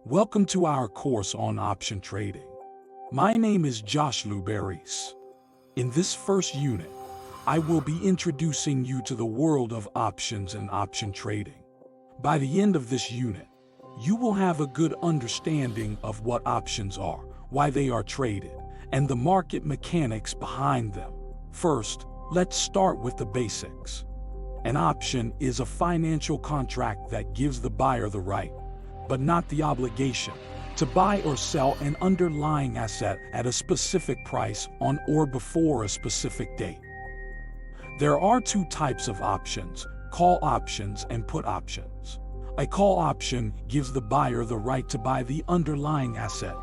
Welcome to our course on option trading. My name is Josh Luberis. In this first unit, I will be introducing you to the world of options and option trading. By the end of this unit, you will have a good understanding of what options are, why they are traded, and the market mechanics behind them. First, let's start with the basics. An option is a financial contract that gives the buyer the right, but not the obligation, to buy or sell an underlying asset at a specific price on or before a specific date. There are two types of options: call options and put options. A call option gives the buyer the right to buy the underlying asset,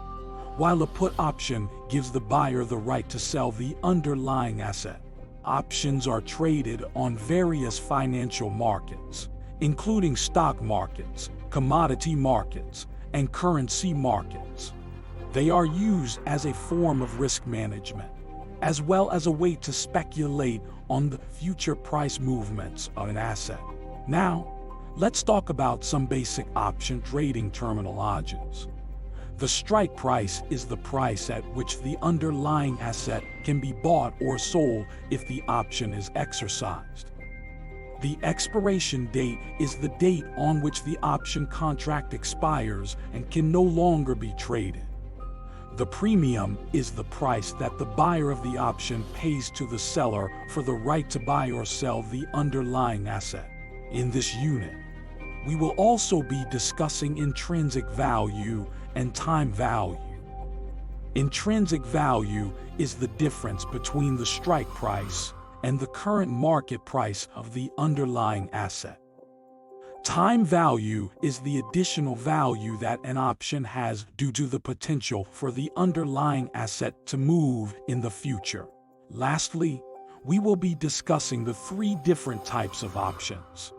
while a put option gives the buyer the right to sell the underlying asset. Options are traded on various financial markets, including stock markets, commodity markets, and currency markets. They are used as a form of risk management, as well as a way to speculate on the future price movements of an asset. Now, let's talk about some basic option trading terminologies. The strike price is the price at which the underlying asset can be bought or sold if the option is exercised. The expiration date is the date on which the option contract expires and can no longer be traded. The premium is the price that the buyer of the option pays to the seller for the right to buy or sell the underlying asset. In this unit, we will also be discussing intrinsic value and time value. Intrinsic value is the difference between the strike price and the current market price of the underlying asset. Time value is the additional value that an option has due to the potential for the underlying asset to move in the future. Lastly, we will be discussing the three different types of options: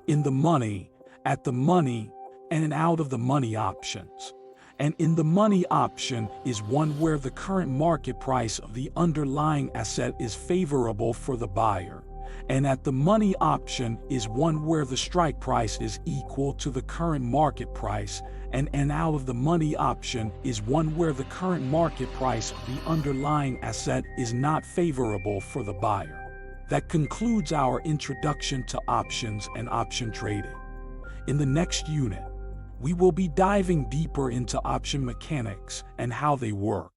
in the money, at the money, and out of the money options. And in the money option is one where the current market price of the underlying asset is favorable for the buyer. And at the money option is one where the strike price is equal to the current market price. And out of the money option is one where the current market price of the underlying asset is not favorable for the buyer. That concludes our introduction to options and option trading. In the next unit, we will be diving deeper into option mechanics and how they work.